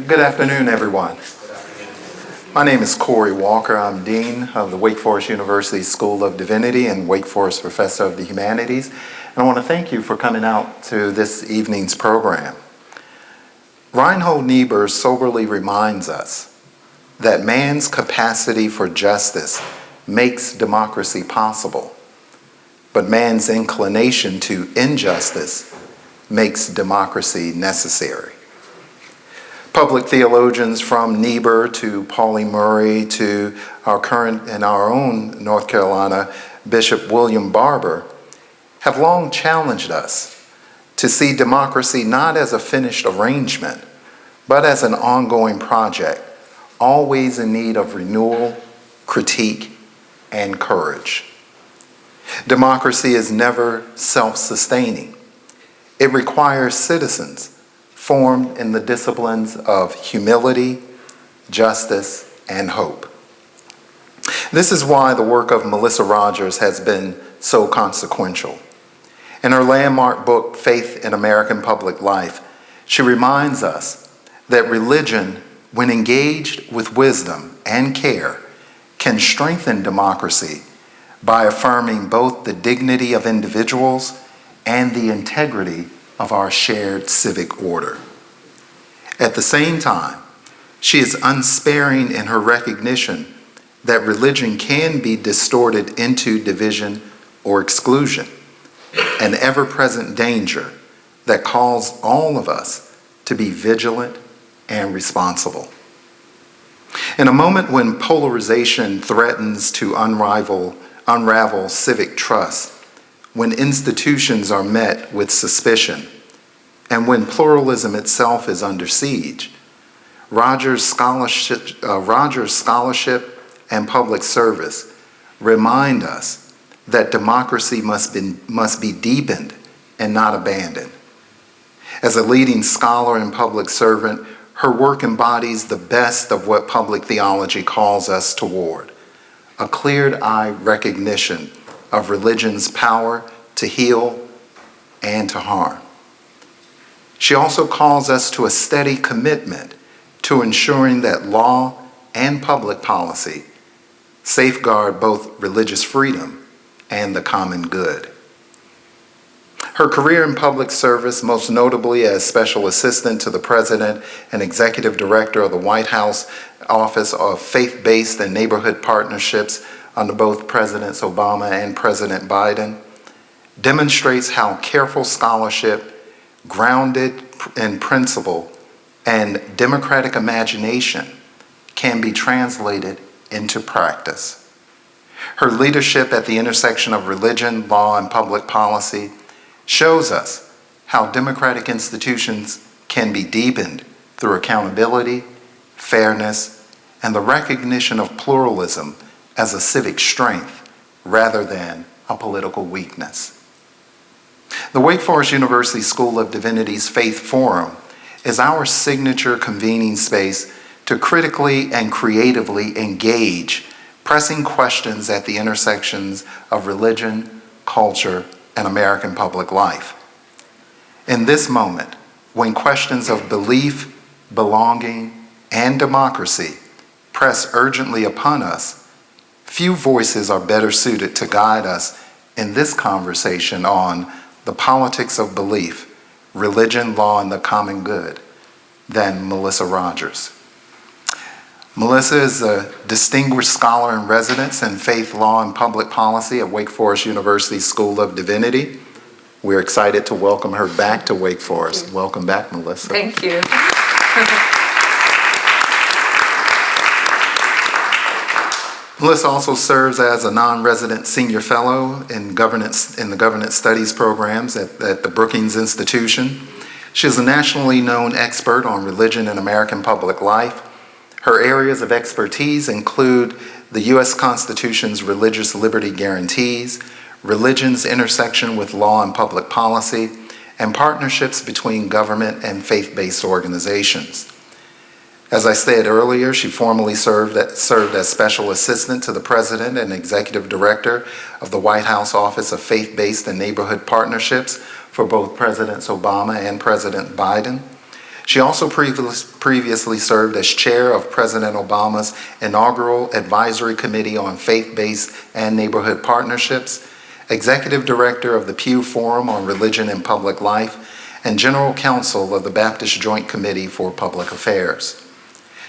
Good afternoon, everyone. My name is Corey Walker. I'm Dean of the Wake Forest University School of Divinity and Wake Forest Professor of the Humanities. And I want to thank you for coming out to this evening's program. Reinhold Niebuhr soberly reminds us that man's capacity for justice makes democracy possible, but man's inclination to injustice makes democracy necessary. Public theologians from Niebuhr to Pauli Murray to our current and our own North Carolina Bishop William Barber have long challenged us to see democracy not as a finished arrangement, but as an ongoing project, always in need of renewal, critique, and courage. Democracy is never self-sustaining. It requires citizens formed in the disciplines of humility, justice, and hope. This is why the work of Melissa Rogers has been so consequential. In her landmark book, Faith in American Public Life, she reminds us that religion, when engaged with wisdom and care, can strengthen democracy by affirming both the dignity of individuals and the integrity of our shared civic order. At the same time, she is unsparing in her recognition that religion can be distorted into division or exclusion, an ever-present danger that calls all of us to be vigilant and responsible. In a moment when polarization threatens to unravel civic trust, when institutions are met with suspicion, and when pluralism itself is under siege, Rogers' scholarship and public service remind us that democracy must be deepened and not abandoned. As a leading scholar and public servant, her work embodies the best of what public theology calls us toward, a cleared-eyed recognition of religion's power to heal and to harm. She also calls us to a steady commitment to ensuring that law and public policy safeguard both religious freedom and the common good. Her career in public service, most notably as Special Assistant to the President and Executive Director of the White House Office of Faith-Based and Neighborhood Partnerships under both Presidents Obama and President Biden, demonstrates how careful scholarship, grounded in principle, and democratic imagination can be translated into practice. Her leadership at the intersection of religion, law, and public policy shows us how democratic institutions can be deepened through accountability, fairness, and the recognition of pluralism as a civic strength rather than a political weakness. The Wake Forest University School of Divinity's Faith Forum is our signature convening space to critically and creatively engage pressing questions at the intersections of religion, culture, and American public life. In this moment, when questions of belief, belonging, and democracy press urgently upon us, few voices are better suited to guide us in this conversation on the politics of belief, religion, law, and the common good than Melissa Rogers. Melissa is a distinguished scholar in residence in faith, law, and public policy at Wake Forest University School of Divinity. We're excited to welcome her back to Wake Forest. Welcome back, Melissa. Thank you. Melissa also serves as a non-resident senior fellow in the governance studies programs at the Brookings Institution. She is a nationally known expert on religion and American public life. Her areas of expertise include the U.S. Constitution's religious liberty guarantees, religion's intersection with law and public policy, and partnerships between government and faith-based organizations. As I said earlier, she formerly served as Special Assistant to the President and Executive Director of the White House Office of Faith-Based and Neighborhood Partnerships for both Presidents Obama and President Biden. She also previously served as chair of President Obama's inaugural Advisory Committee on Faith-Based and Neighborhood Partnerships, executive director of the Pew Forum on Religion and Public Life, and general counsel of the Baptist Joint Committee for Public Affairs.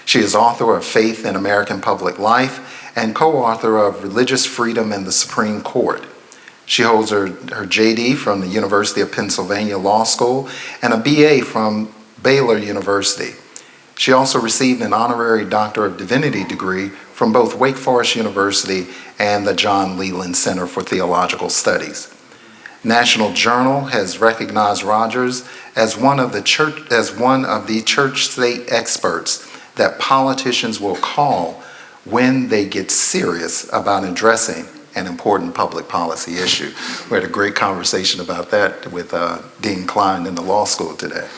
She is author of Faith in American Public Life and co-author of Religious Freedom in the Supreme Court. She holds her JD from the University of Pennsylvania Law School and a BA from Baylor University. She also received an honorary Doctor of Divinity degree from both Wake Forest University and the John Leland Center for Theological Studies. National Journal has recognized Rogers as one of the church-state experts that politicians will call when they get serious about addressing an important public policy issue. We had a great conversation about that with Dean Klein in the law school today.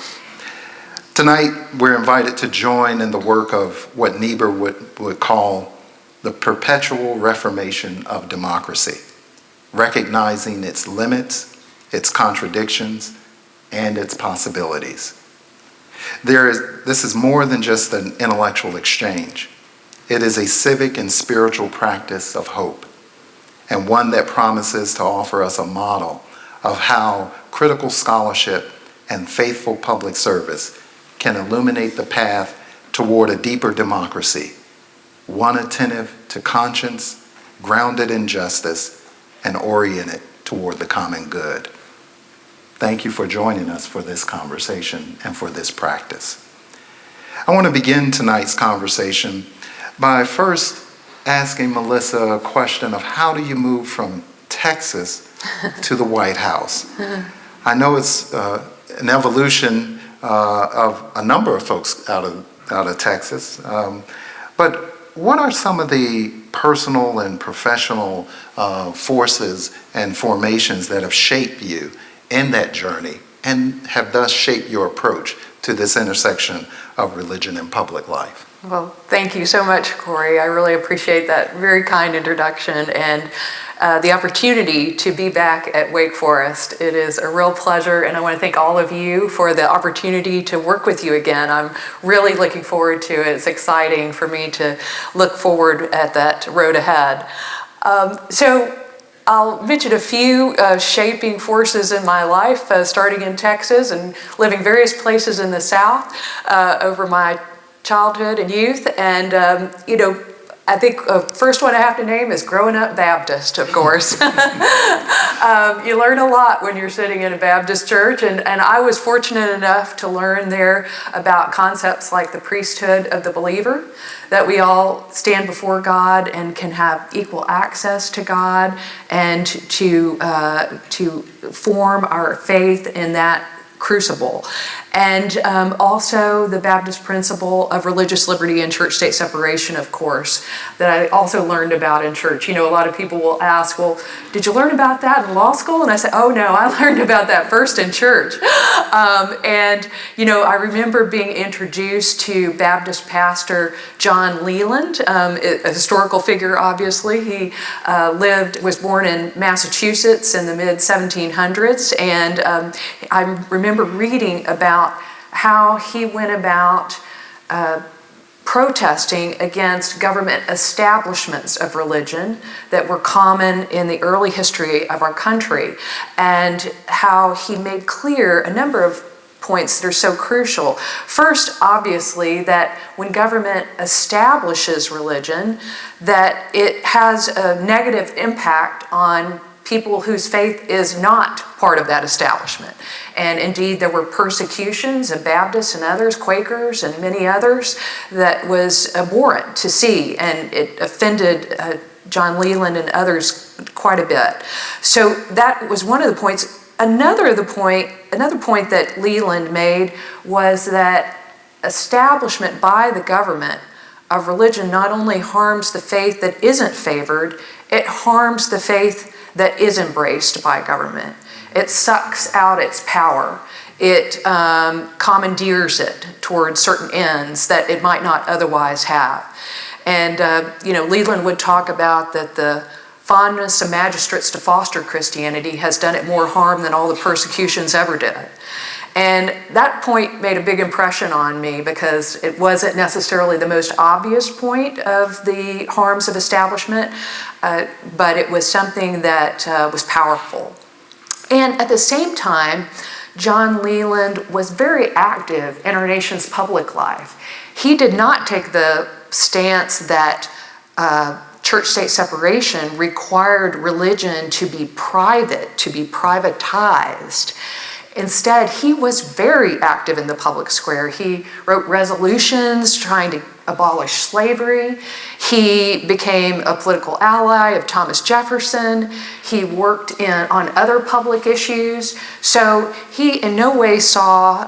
Tonight, we're invited to join in the work of what Niebuhr would call the perpetual reformation of democracy, recognizing its limits, its contradictions, and its possibilities. This is more than just an intellectual exchange. It is a civic and spiritual practice of hope, and one that promises to offer us a model of how critical scholarship and faithful public service can illuminate the path toward a deeper democracy, one attentive to conscience, grounded in justice, and oriented toward the common good. Thank you for joining us for this conversation and for this practice. I want to begin tonight's conversation by first asking Melissa a question of how do you move from Texas to the White House? I know it's an evolution of a number of folks out of Texas, but what are some of the personal and professional forces and formations that have shaped you in that journey and have thus shaped your approach to this intersection of religion and public life? Well, thank you so much, Corey. I really appreciate that very kind introduction and the opportunity to be back at Wake Forest. It is a real pleasure, and I want to thank all of you for the opportunity to work with you again. I'm really looking forward to it. It's exciting for me to look forward at that road ahead. So I'll mention a few shaping forces in my life, starting in Texas and living various places in the South over my childhood and youth. And, I think first one I have to name is growing up Baptist, of course. You learn a lot when you're sitting in a Baptist church, and I was fortunate enough to learn there about concepts like the priesthood of the believer, that we all stand before God and can have equal access to God, and to form our faith in that crucible. And also the Baptist principle of religious liberty and church-state separation, of course, that I also learned about in church. A lot of people will ask, well, did you learn about that in law school? And I say, oh no, I learned about that first in church. I remember being introduced to Baptist pastor John Leland, a historical figure, obviously. He was born in Massachusetts in the mid-1700s, and I remember reading about how he went about protesting against government establishments of religion that were common in the early history of our country, and how he made clear a number of points that are so crucial. First, obviously, that when government establishes religion, that it has a negative impact on people whose faith is not part of that establishment. And indeed, there were persecutions of Baptists and others, Quakers and many others, that was abhorrent to see, and it offended John Leland and others quite a bit. So that was one of the points. Another point that Leland made was that establishment by the government of religion not only harms the faith that isn't favored, it harms the faith that is embraced by government. It sucks out its power. It commandeers it towards certain ends that it might not otherwise have. And, Leland would talk about that the fondness of magistrates to foster Christianity has done it more harm than all the persecutions ever did. And that point made a big impression on me because it wasn't necessarily the most obvious point of the harms of establishment, but it was something that was powerful. And at the same time, John Leland was very active in our nation's public life. He did not take the stance that church-state separation required religion to be private, to be privatized. Instead, he was very active in the public square. He wrote resolutions trying to abolish slavery. He became a political ally of Thomas Jefferson. He worked on other public issues. So he in no way saw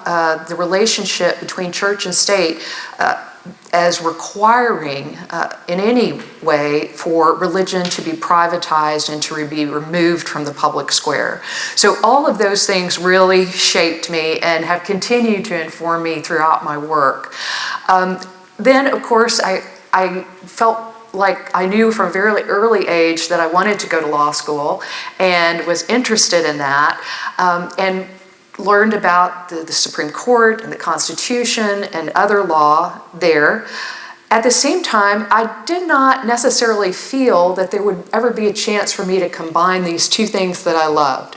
the relationship between church and state as requiring in any way for religion to be privatized and to be removed from the public square. So all of those things really shaped me and have continued to inform me throughout my work. Then, of course, I felt like I knew from a very early age that I wanted to go to law school and was interested in that, and learned about the Supreme Court and the Constitution and other law there. At the same time, I did not necessarily feel that there would ever be a chance for me to combine these two things that I loved,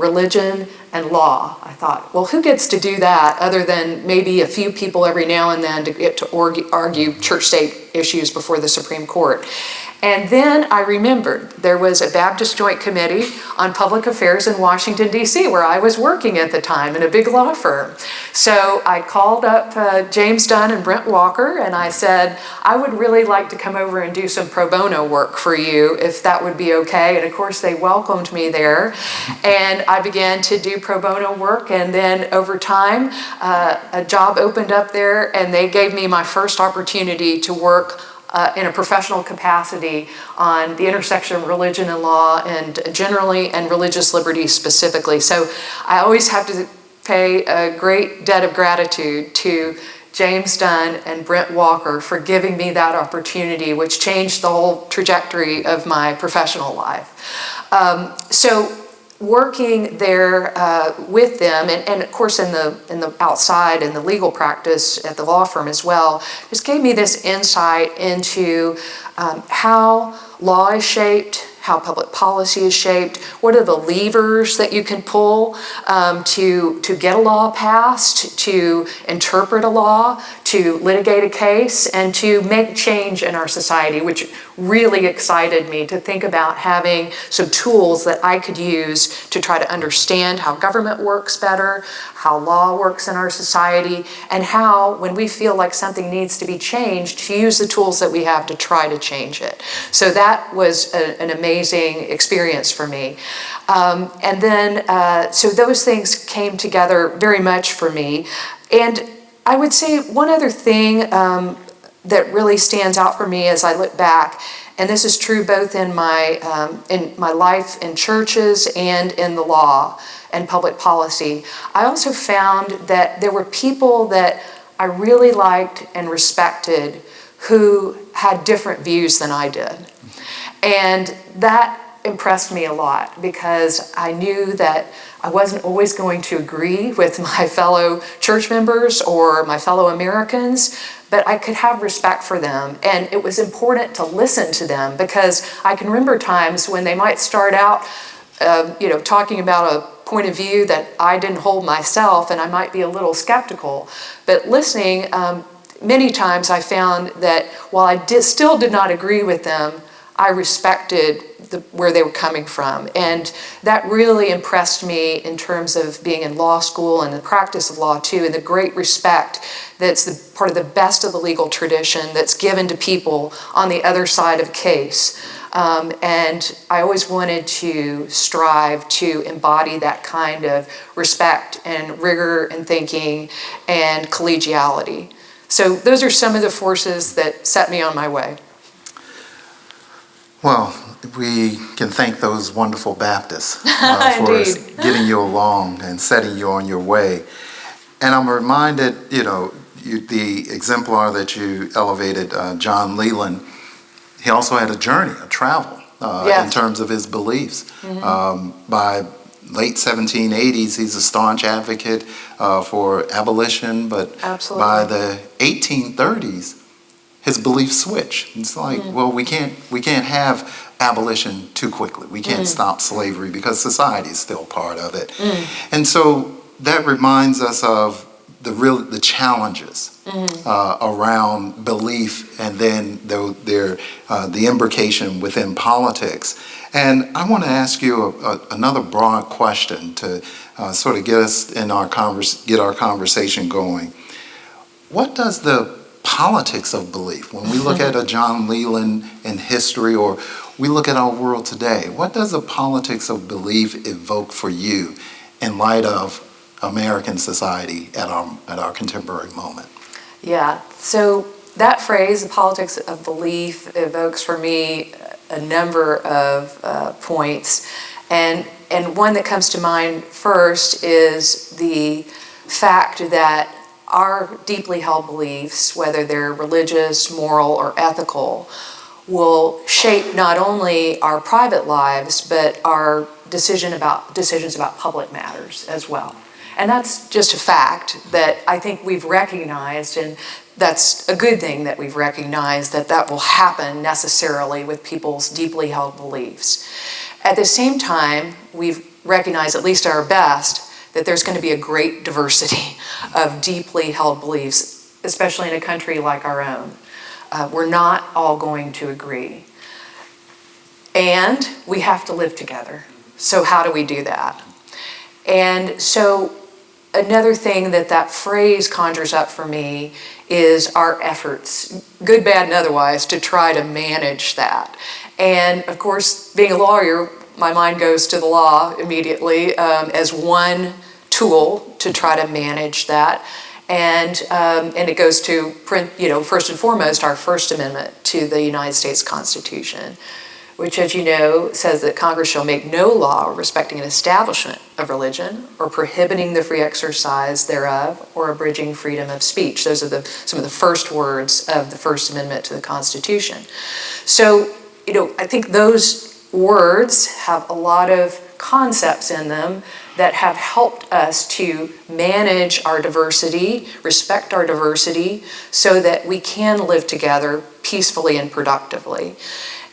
religion and law. I thought, well, who gets to do that other than maybe a few people every now and then to get to argue church-state issues before the Supreme Court? And then I remembered there was a Baptist Joint Committee on Public Affairs in Washington, D.C., where I was working at the time in a big law firm. So I called up James Dunn and Brent Walker, and I said, I would really like to come over and do some pro bono work for you, if that would be okay. And of course, they welcomed me there. And I began to do pro bono work, and then over time, a job opened up there, and they gave me my first opportunity to work in a professional capacity on the intersection of religion and law, and generally, and religious liberty specifically. So I always have to pay a great debt of gratitude to James Dunn and Brent Walker for giving me that opportunity, which changed the whole trajectory of my professional life. So working there with them, and of course in the outside in the legal practice at the law firm as well, just gave me this insight into how law is shaped, how public policy is shaped, what are the levers that you can pull to get a law passed, to interpret a law, to litigate a case, and to make change in our society, which really excited me to think about having some tools that I could use to try to understand how government works better, how law works in our society, and how, when we feel like something needs to be changed, to use the tools that we have to try to change it. So that was an amazing experience for me. And then, so those things came together very much for me. And I would say one other thing that really stands out for me as I look back, and this is true both in my life in churches and in the law and public policy, I also found that there were people that I really liked and respected who had different views than I did. And that impressed me a lot, because I knew that I wasn't always going to agree with my fellow church members or my fellow Americans, but I could have respect for them. And it was important to listen to them, because I can remember times when they might start out talking about a point of view that I didn't hold myself, and I might be a little skeptical. But listening, many times I found that while I still did not agree with them, I respected where they were coming from. And that really impressed me in terms of being in law school and the practice of law too, and the great respect that's part of the best of the legal tradition that's given to people on the other side of a case. And I always wanted to strive to embody that kind of respect and rigor in thinking and collegiality. So those are some of the forces that set me on my way. Well, we can thank those wonderful Baptists for getting you along and setting you on your way. And I'm reminded, the exemplar that you elevated, John Leland, he also had a journey, a travel, in terms of his beliefs, by late 1780s, he's a staunch advocate for abolition, but Absolutely. by the 1830s, his beliefs switch. It's like, well, we can't have abolition too quickly. We can't stop slavery because society is still part of it. And so that reminds us of the challenges around belief, and then the imbrication within politics. And I want to ask you another broad question to sort of get us in get our conversation going. What does the politics of belief, when we look at a John Leland in history, or we look at our world today, what does the politics of belief evoke for you in light of American society at our contemporary moment? Yeah, so that phrase, the politics of belief, evokes for me a number of points. And one that comes to mind first is the fact that our deeply held beliefs, whether they're religious, moral, or ethical, will shape not only our private lives, but our decisions about public matters as well. And that's just a fact that I think we've recognized, and that's a good thing that we've recognized that will happen necessarily with people's deeply held beliefs. At the same time, we've recognized, at least at our best, that there's going to be a great diversity of deeply held beliefs, especially in a country like our own. We're not all going to agree. And we have to live together. So how do we do that? And so another thing that phrase conjures up for me is our efforts, good, bad, and otherwise, to try to manage that. And of course, being a lawyer, my mind goes to the law immediately as one tool to try to manage that. And it goes to, first and foremost, our First Amendment to the United States Constitution, which, as you know, says that Congress shall make no law respecting an establishment of religion or prohibiting the free exercise thereof or abridging freedom of speech. Those are some of the first words of the First Amendment to the Constitution. So, I think those words have a lot of concepts in them that have helped us to manage our diversity, respect our diversity, so that we can live together peacefully and productively.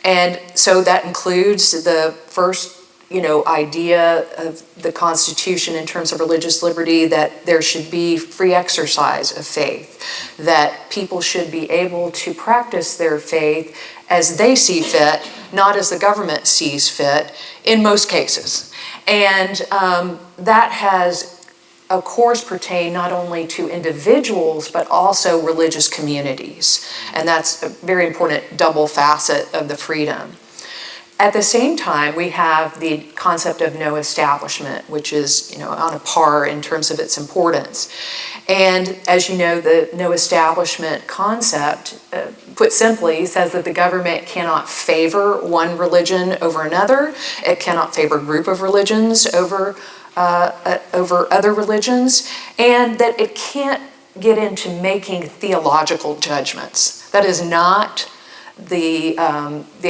And so that includes the first, idea of the Constitution in terms of religious liberty, that there should be free exercise of faith, that people should be able to practice their faith as they see fit, not as the government sees fit, in most cases. And that has, of course, pertained not only to individuals, but also religious communities. And that's a very important double facet of the freedom. At the same time, we have the concept of no establishment, which is, on a par in terms of its importance. And as you know, the no establishment concept, put simply, says that the government cannot favor one religion over another. It cannot favor a group of religions over other religions, and that it can't get into making theological judgments. That is not the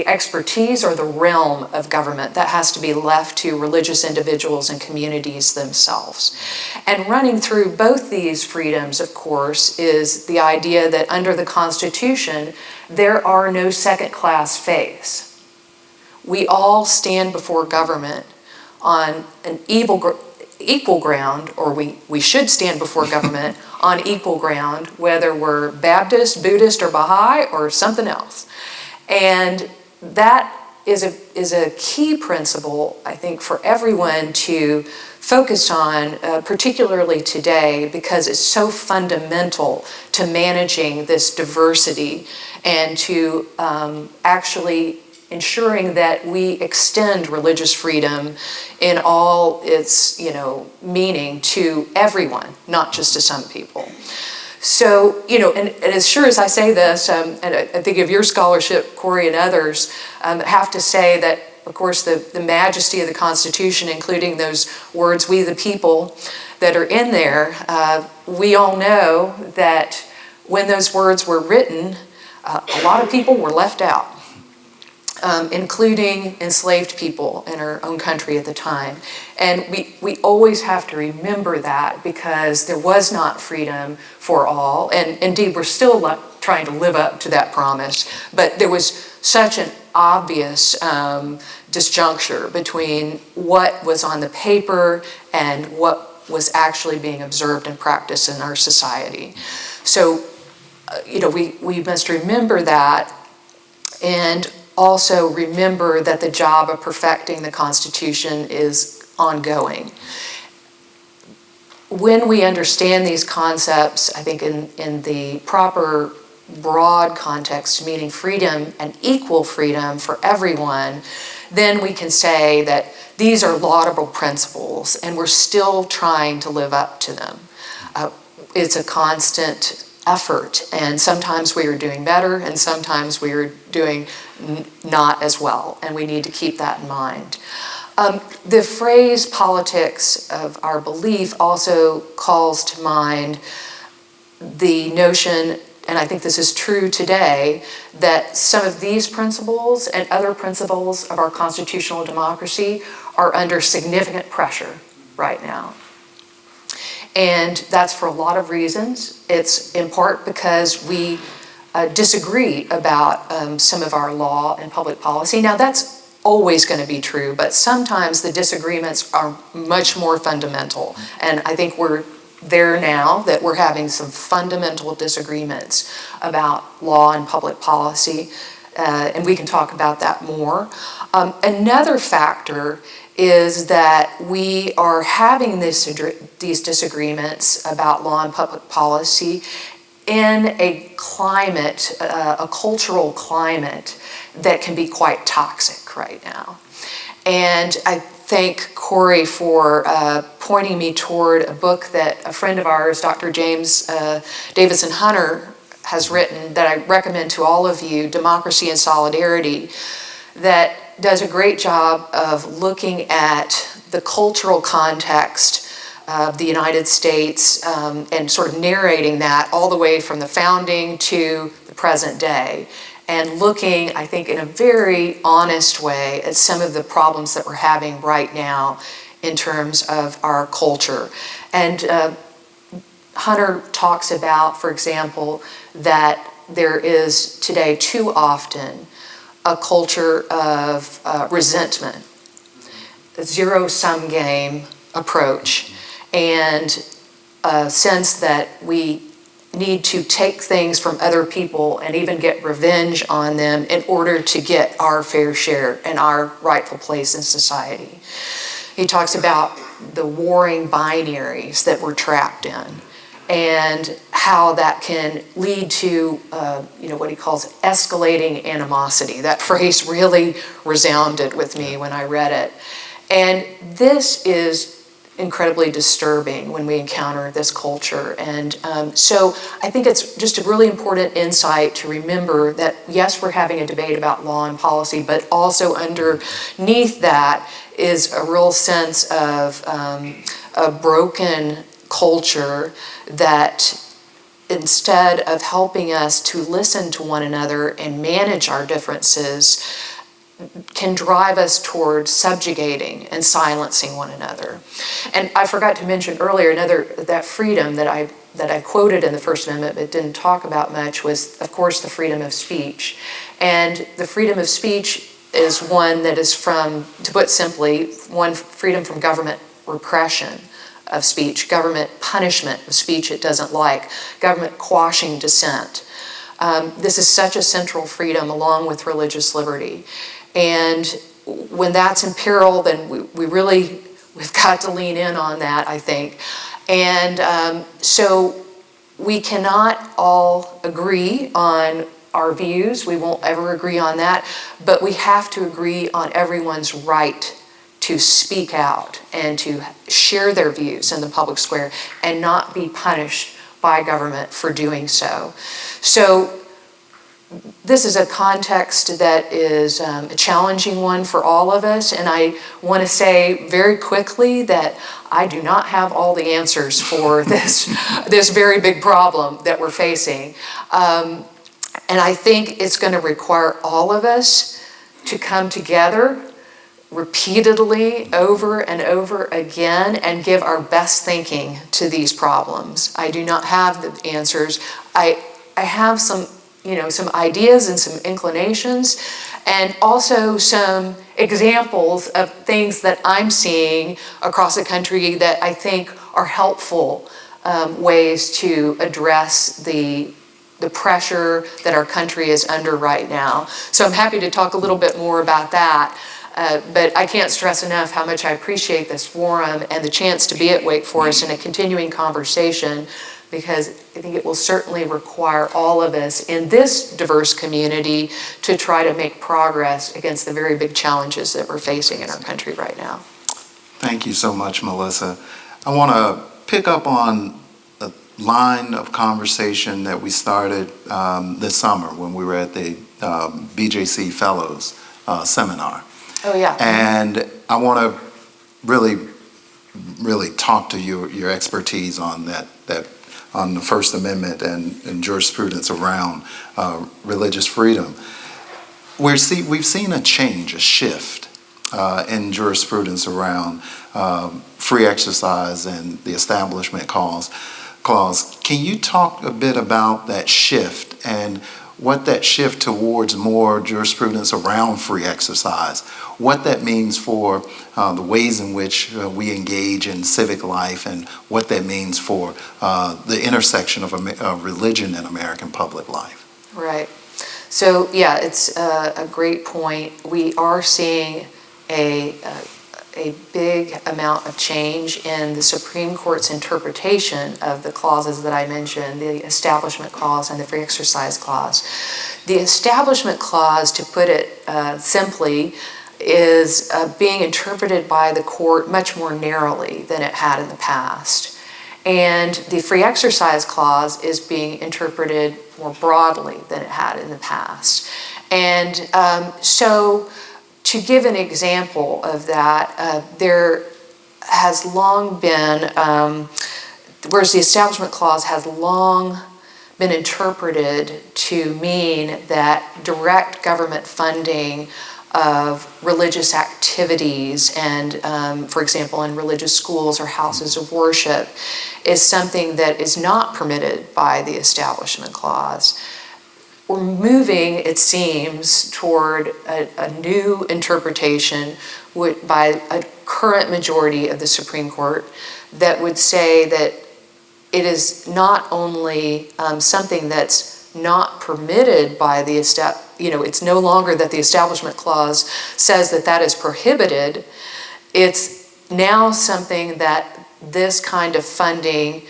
expertise or the realm of government. That has to be left to religious individuals and communities themselves. And running through both these freedoms, of course, is the idea that under the Constitution, there are no second-class faiths. We all stand before government on an equal ground, or we should stand before government on equal ground, whether we're Baptist, Buddhist, or Baha'i, or something else. And that is a key principle, I think, for everyone to focus on, particularly today, because it's so fundamental to managing this diversity and to actually ensuring that we extend religious freedom in all its, meaning to everyone, not just to some people. So, and as sure as I say this, and I think of your scholarship, Corey, and others, have to say that, of course, the majesty of the Constitution, including those words, we the people, that are in there, we all know that when those words were written, a lot of people were left out. including enslaved people in our own country at the time. And we always have to remember that, because there was not freedom for all, and indeed we're still trying to live up to that promise, but there was such an obvious disjuncture between what was on the paper and what was actually being observed and practiced in our society. So, we must remember that, and also remember that the job of perfecting the Constitution is ongoing. When we understand these concepts, I think in the proper broad context, meaning freedom and equal freedom for everyone, then we can say that these are laudable principles and we're still trying to live up to them. It's a constant effort, and sometimes we are doing better and sometimes we are doing not as well, and we need to keep that in mind. The phrase politics of our belief also calls to mind the notion, and I think this is true today, that some of these principles and other principles of our constitutional democracy are under significant pressure right now. And that's for a lot of reasons. It's in part because we disagree about some of our law and public policy. Now, that's always going to be true, but sometimes the disagreements are much more fundamental. And I think we're there now, that we're having some fundamental disagreements about law and public policy, and we can talk about that more. Another factor is that we are having these disagreements about law and public policy in a climate, a cultural climate that can be quite toxic right now. And I thank Corey for pointing me toward a book that a friend of ours, Dr. James Davison Hunter, has written that I recommend to all of you, Democracy and Solidarity, that does a great job of looking at the cultural context of the United States and sort of narrating that all the way from the founding to the present day, and looking, I think, in a very honest way at some of the problems that we're having right now in terms of our culture. And Hunter talks about, for example, that there is today too often a culture of resentment, a zero-sum game approach, and a sense that we need to take things from other people and even get revenge on them in order to get our fair share and our rightful place in society. He talks about the warring binaries that we're trapped in, and how that can lead to, what he calls escalating animosity. That phrase really resounded with me when I read it. And this is incredibly disturbing when we encounter this culture. And so I think it's just a really important insight to remember that, yes, we're having a debate about law and policy, but also underneath that is a real sense of a broken culture that, instead of helping us to listen to one another and manage our differences, can drive us towards subjugating and silencing one another. And I forgot to mention earlier, that freedom that I quoted in the First Amendment but didn't talk about much was, of course, the freedom of speech. And the freedom of speech is one that is from, to put simply, one freedom from government repression of speech, government punishment of speech it doesn't like, government quashing dissent. This is such a central freedom, along with religious liberty. And when that's in peril, then we've got to lean in on that, I think. And so we cannot all agree on our views. We won't ever agree on that. But we have to agree on everyone's right to speak out and to share their views in the public square and not be punished by government for doing so. So this is a context that is a challenging one for all of us, and I want to say very quickly that I do not have all the answers for this very big problem that we're facing. And I think it's going to require all of us to come together repeatedly over and over again and give our best thinking to these problems. I do not have the answers. I have some ideas and some inclinations, and also some examples of things that I'm seeing across the country that I think are helpful ways to address the pressure that our country is under right now. So I'm happy to talk a little bit more about that. But I can't stress enough how much I appreciate this forum and the chance to be at Wake Forest in a continuing conversation, because I think it will certainly require all of us in this diverse community to try to make progress against the very big challenges that we're facing in our country right now. Thank you so much, Melissa. I want to pick up on a line of conversation that we started this summer when we were at the BJC Fellows seminar. Oh, yeah. And I want to really talk to your expertise on that on the First Amendment and jurisprudence around religious freedom. We've seen a change, a shift in jurisprudence around free exercise and the Establishment Clause. Can you talk a bit about that shift and what that shift towards more jurisprudence around free exercise, what that means for the ways in which we engage in civic life, and what that means for the intersection of religion and American public life? Right. So, yeah, it's a great point. We are seeing a big amount of change in the Supreme Court's interpretation of the clauses that I mentioned, the Establishment Clause and the Free Exercise Clause. The Establishment Clause, to put it simply, is being interpreted by the court much more narrowly than it had in the past. And the Free Exercise Clause is being interpreted more broadly than it had in the past. And so, to give an example of that, there has long been, whereas the Establishment Clause has long been interpreted to mean that direct government funding of religious activities and, for example, in religious schools or houses of worship is something that is not permitted by the Establishment Clause. We're moving, it seems, toward a new interpretation by a current majority of the Supreme Court that would say that it is not only something that's not permitted by the it's no longer that the Establishment Clause says that that is prohibited. It's now something that this kind of funding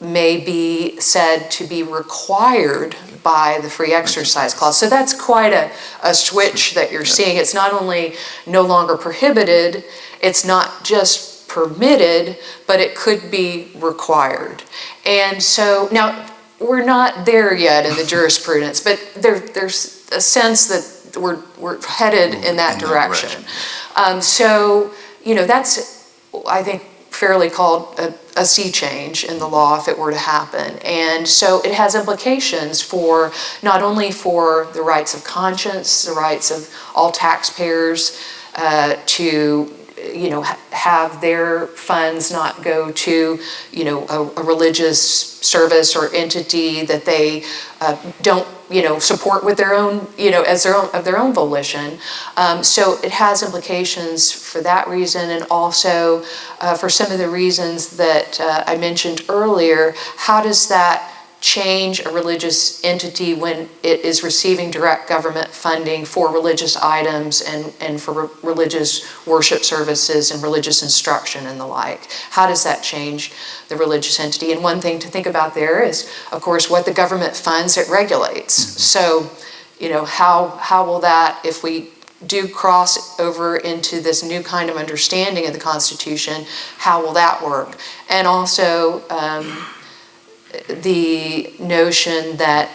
may be said to be required by the Free Exercise Clause. So that's quite a switch that you're seeing. It's not only no longer prohibited, it's not just permitted, but it could be required. And so now we're not there yet in the jurisprudence, but there's a sense that we're headed in that direction. So, that's, I think, fairly called a sea change in the law if it were to happen. And so it has implications for not only for the rights of conscience, the rights of all taxpayers to have their funds not go to a religious service or entity that they don't support with their own of their own volition. So it has implications for that reason, and also for some of the reasons that I mentioned earlier. How does that change a religious entity when it is receiving direct government funding for religious items and for religious worship services and religious instruction and the like? How does that change the religious entity? And one thing to think about there is, of course, what the government funds it regulates. So, how will that, if we do cross over into this new kind of understanding of the Constitution, how will that work? And also, the notion that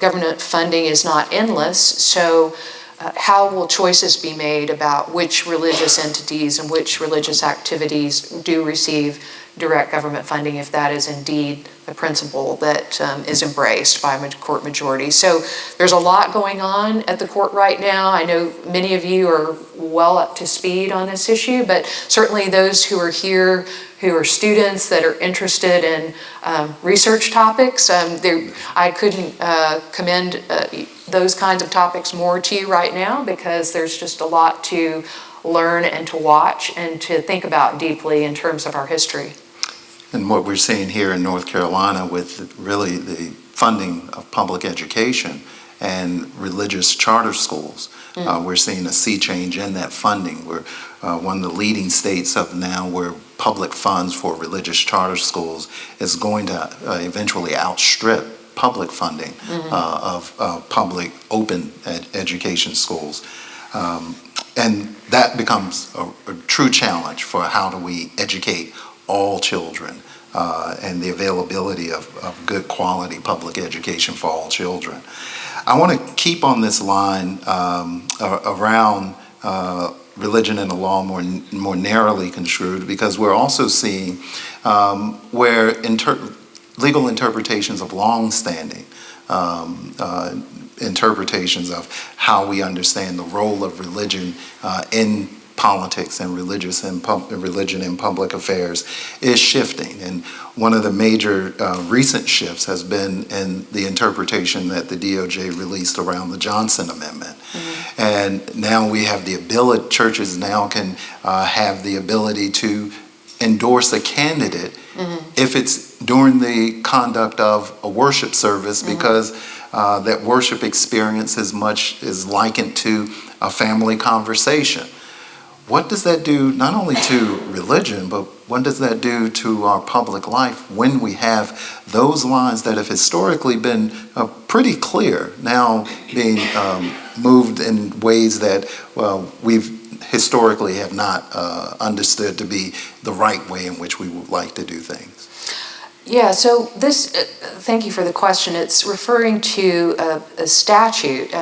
government funding is not endless, so how will choices be made about which religious entities and which religious activities do receive direct government funding if that is indeed a principle that is embraced by a court majority. So there's a lot going on at the court right now. I know many of you are well up to speed on this issue, but certainly those who are here who are students that are interested in research topics, I couldn't commend those kinds of topics more to you right now, because there's just a lot to learn and to watch and to think about deeply in terms of our history. And what we're seeing here in North Carolina with really the funding of public education and religious charter schools, we're seeing a sea change in that funding. We're one of the leading states of now where public funds for religious charter schools is going to eventually outstrip public funding of public open education schools. And that becomes a true challenge for how do we educate all children and the availability of good quality public education for all children. I want to keep on this line around religion and the law more narrowly construed, because we're also seeing where legal interpretations of long-standing interpretations of how we understand the role of religion in politics and religion in public affairs is shifting. And one of the major recent shifts has been in the interpretation that the DOJ released around the Johnson Amendment. And now we have the ability, churches now can have the ability to endorse a candidate if it's during the conduct of a worship service, because that worship experience is likened to a family conversation. What does that do not only to religion, but what does that do to our public life when we have those lines that have historically been pretty clear now being moved in ways that we've historically have not understood to be the right way in which we would like to do things? Yeah, so this, thank you for the question. It's referring to a statute.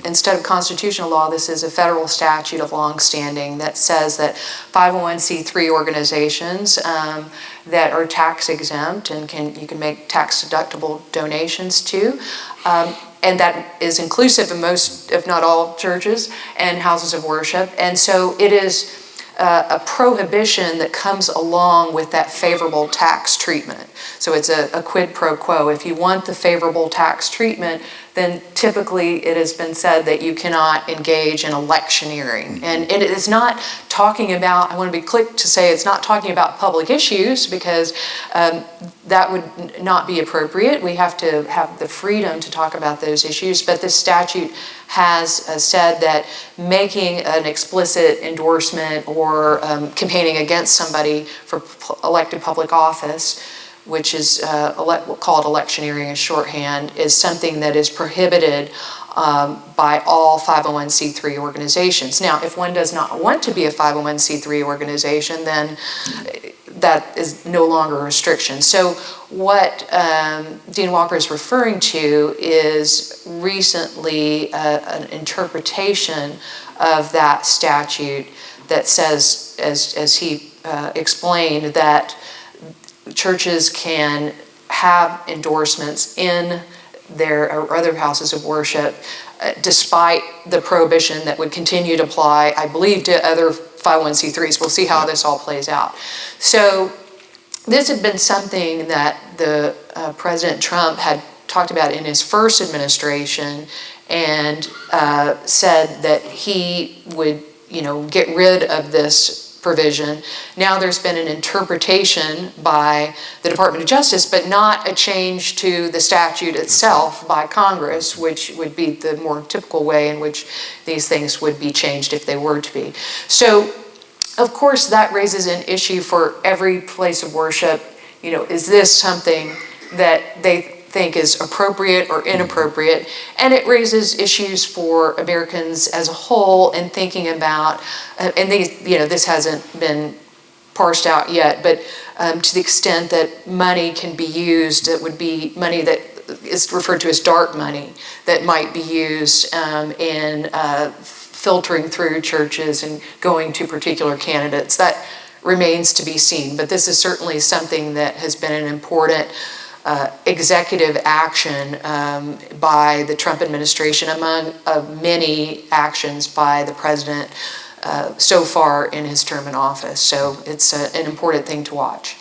Instead of constitutional law, this is a federal statute of longstanding that says that 501c3 organizations that are tax exempt and you can make tax deductible donations to, and that is inclusive of most, if not all, churches and houses of worship. And so it is a prohibition that comes along with that favorable tax treatment. So it's a quid pro quo. If you want the favorable tax treatment, then typically it has been said that you cannot engage in electioneering. And it is not talking about, I want to be quick to say, it's not talking about public issues, because that would not be appropriate. We have to have the freedom to talk about those issues. But this statute has said that making an explicit endorsement or campaigning against somebody for elected public office, which is called electioneering in shorthand, is something that is prohibited by all 501c3 organizations. Now, if one does not want to be a 501c3 organization, then that is no longer a restriction. So what Dean Walker is referring to is recently an interpretation of that statute that says, as he explained, that churches can have endorsements in their or other houses of worship despite the prohibition that would continue to apply, I believe, to other 501c3s. We'll see how this all plays out. So this had been something that the President Trump had talked about in his first administration, and said that he would, get rid of this provision. Now there's been an interpretation by the Department of Justice, but not a change to the statute itself by Congress, which would be the more typical way in which these things would be changed if they were to be. So, of course, that raises an issue for every place of worship. Is this something that they think is appropriate or inappropriate? And it raises issues for Americans as a whole in thinking about, and this hasn't been parsed out yet, but to the extent that money can be used, that would be money that is referred to as dark money that might be used in filtering through churches and going to particular candidates. That remains to be seen. But this is certainly something that has been an important executive action by the Trump administration, among many actions by the president so far in his term in office. So it's an important thing to watch.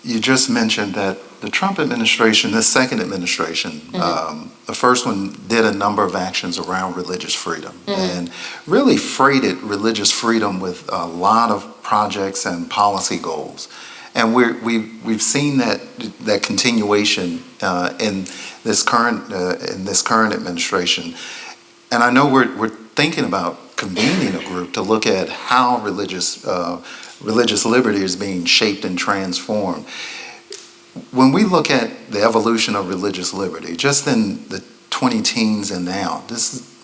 You just mentioned that the Trump administration, this second administration, the first one did a number of actions around religious freedom and really freighted religious freedom with a lot of projects and policy goals. And we've seen that continuation in this current administration. And I know we're thinking about convening a group to look at how religious liberty is being shaped and transformed. When we look at the evolution of religious liberty, just in the 2010s and now, this is,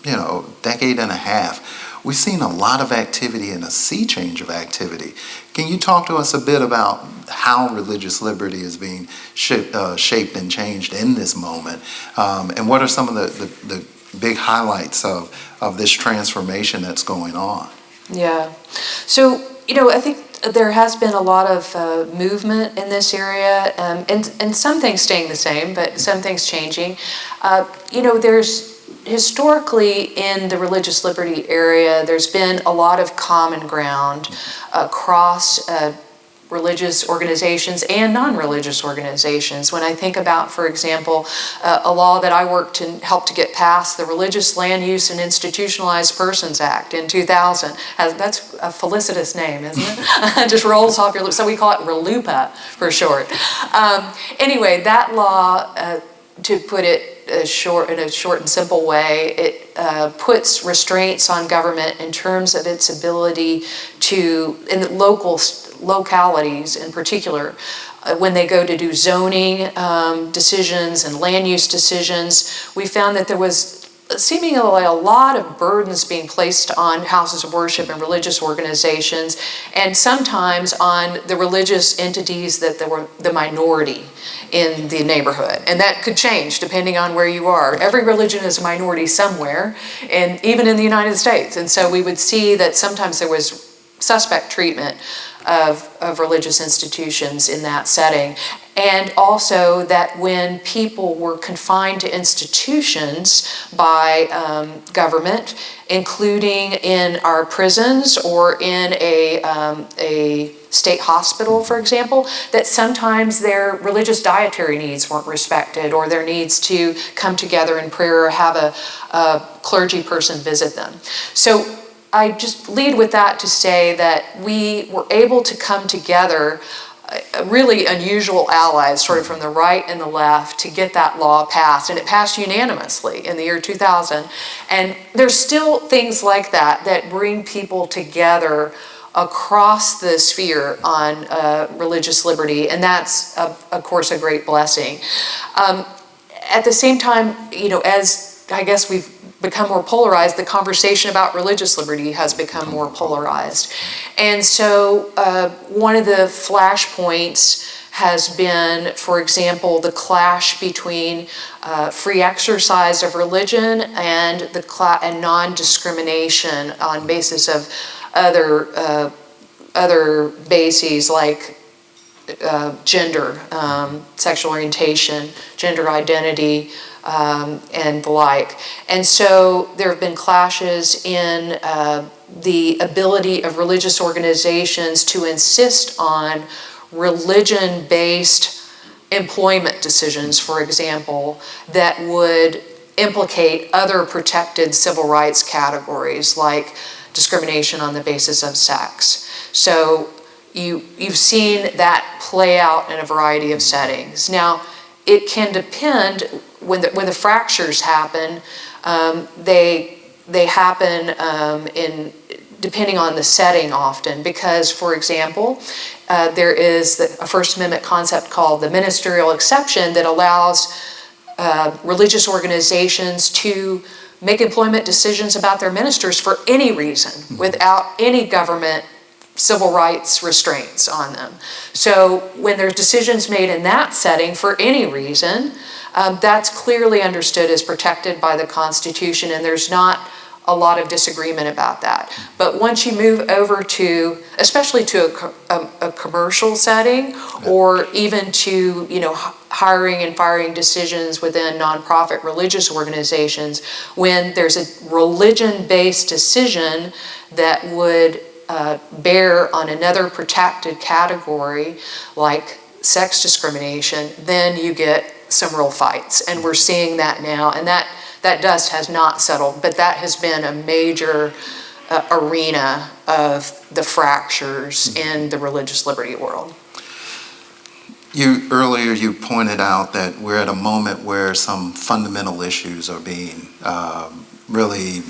decade and a half, we've seen a lot of activity and a sea change of activity. Can you talk to us a bit about how religious liberty is being shaped and changed in this moment? And what are some of the big highlights of this transformation that's going on? Yeah. So, I think there has been a lot of movement in this area, and some things staying the same, but some things changing. There's historically in the religious liberty area, there's been a lot of common ground across religious organizations and non-religious organizations. When I think about, for example, a law that I worked to help to get passed, the Religious Land Use and Institutionalized Persons Act in 2000. That's a felicitous name, isn't it? It just rolls off your lips. So we call it RLUPA for short. Anyway, that law, to put it in a short and simple way, it puts restraints on government in terms of its ability to, in the localities in particular, when they go to do zoning decisions and land use decisions. We found that there was seemingly a lot of burdens being placed on houses of worship and religious organizations, and sometimes on the religious entities that were the minority in the neighborhood. And that could change depending on where you are. Every religion is a minority somewhere, and even in the United States. And so we would see that sometimes there was suspect treatment of religious institutions in that setting. And also that when people were confined to institutions by government, including in our prisons or in a state hospital, for example, that sometimes their religious dietary needs weren't respected, or their needs to come together in prayer or have a clergy person visit them. So I just lead with that to say that we were able to come together, really unusual allies, sort of from the right and the left, to get that law passed. And it passed unanimously in the year 2000. And there's still things like that bring people together across the sphere on religious liberty. And that's, of course, a great blessing. At the same time, as I guess we've become more polarized, the conversation about religious liberty has become more polarized. And so one of the flashpoints has been, for example, the clash between free exercise of religion and non-discrimination on basis of other bases like gender, sexual orientation, gender identity, and the like. And so there have been clashes in the ability of religious organizations to insist on religion-based employment decisions, for example, that would implicate other protected civil rights categories like discrimination on the basis of sex. So you've seen that play out in a variety of settings. Now, it can depend, when the fractures happen, they happen depending on the setting often, because, for example, there is a First Amendment concept called the ministerial exception that allows religious organizations to make employment decisions about their ministers for any reason, without any government civil rights restraints on them. So when there's decisions made in that setting for any reason, that's clearly understood as protected by the Constitution, and there's not a lot of disagreement about that. But once you move over to, especially to a commercial setting, or even to, hiring and firing decisions within nonprofit religious organizations, when there's a religion-based decision that would bear on another protected category, like sex discrimination, then you get some real fights. And we're seeing that now, and that dust has not settled, but that has been a major arena of the fractures in the religious liberty world. Earlier you pointed out that we're at a moment where some fundamental issues are being really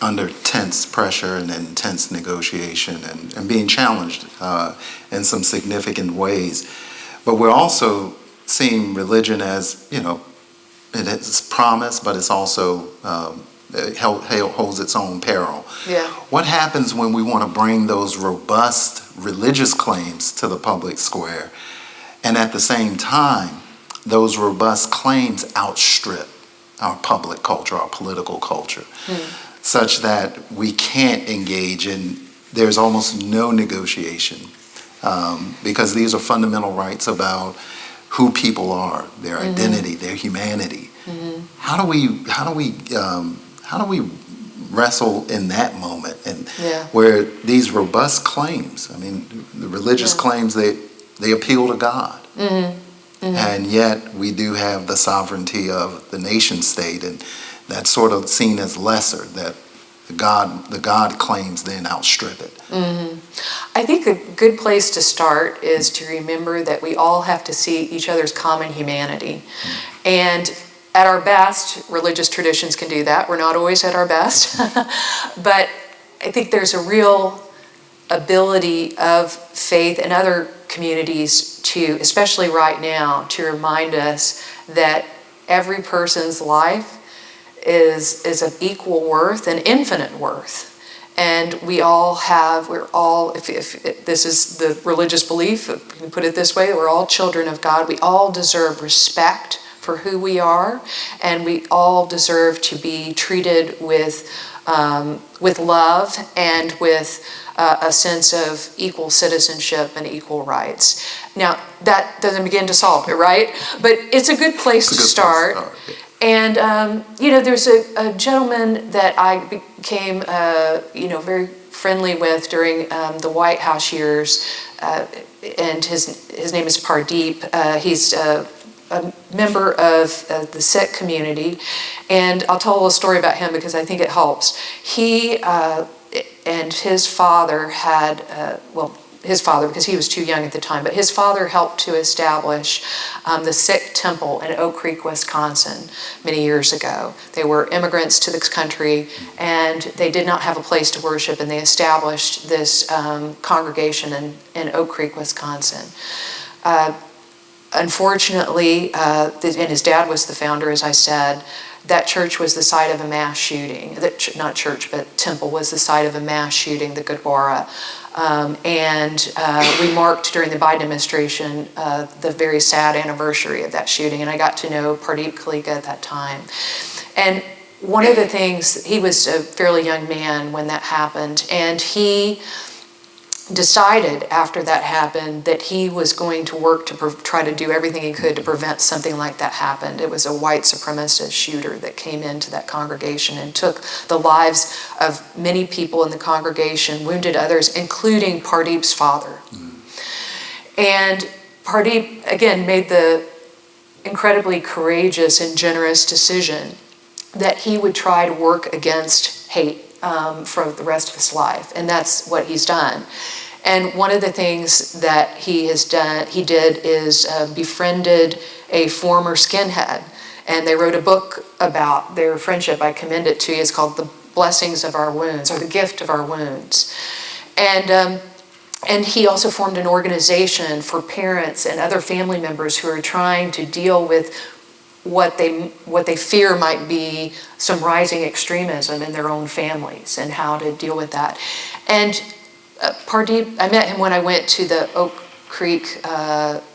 under tense pressure and intense negotiation and being challenged in some significant ways. But we're also seeing religion as, it has promise, but it's also it holds its own peril. Yeah. What happens when we want to bring those robust religious claims to the public square, and at the same time, those robust claims outstrip our public culture, our political culture, such that we can't engage in, there's almost no negotiation, because these are fundamental rights about who people are, their identity, their humanity. How do we wrestle in that moment, and where these robust claims, I mean, the religious claims, they appeal to God, and yet we do have the sovereignty of the nation state, and that's sort of seen as lesser, that the God claims then outstrip it. I think a good place to start is to remember that we all have to see each other's common humanity. And at our best, religious traditions can do that. We're not always at our best. But I think there's a real ability of faith and other communities to, especially right now, to remind us that every person's life is of equal worth and infinite worth. And we're all, if this is the religious belief, if we put it this way, we're all children of God. We all deserve respect for who we are, and we all deserve to be treated with love and with a sense of equal citizenship and equal rights. Now, that doesn't begin to solve it, right? But it's a good place to start. And, there's a gentleman that I became, very friendly with during the White House years, and his name is Pardeep. He's a member of the Sikh community, and I'll tell a little story about him because I think it helps. He and his father had, his father, because he was too young at the time, but his father helped to establish the Sikh temple in Oak Creek, Wisconsin, many years ago. They were immigrants to this country, and they did not have a place to worship, and they established this congregation in Oak Creek, Wisconsin. Unfortunately, and his dad was the founder, as I said, that church was the site of a mass shooting. Not church, but temple was the site of a mass shooting, the Gurdwara. And we marked during the Biden administration the very sad anniversary of that shooting, and I got to know Pardeep Kalika at that time. And one of the things, he was a fairly young man when that happened, and he decided after that happened that he was going to work to try to do everything he could to prevent something like that happened. It was a white supremacist shooter that came into that congregation and took the lives of many people in the congregation, wounded others, including Pardeep's father. And Pardeep, again, made the incredibly courageous and generous decision that he would try to work against hate for the rest of his life, and that's what he's done. And one of the things that he did is befriended a former skinhead, and they wrote a book about their friendship. I commend it to you. It's called The Blessings of Our Wounds, or The Gift of Our Wounds. And he also formed an organization for parents and other family members who are trying to deal with what they fear might be some rising extremism in their own families and how to deal with that. And Pardeep, I met him when I went to the Oak Creek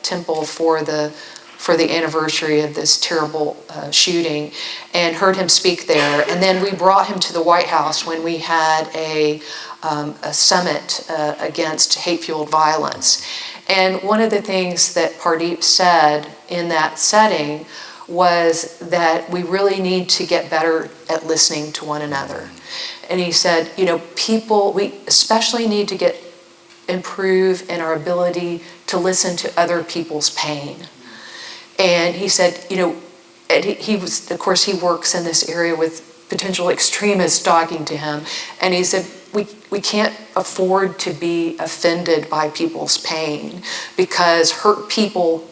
Temple for the for the anniversary of this terrible shooting, and heard him speak there. And then we brought him to the White House when we had a summit against hate-fueled violence. And one of the things that Pardeep said in that setting was that we really need to get better at listening to one another. And he said, we especially need to improve in our ability to listen to other people's pain. And he said, he works in this area with potential extremists talking to him. And he said, we can't afford to be offended by people's pain, because hurt people,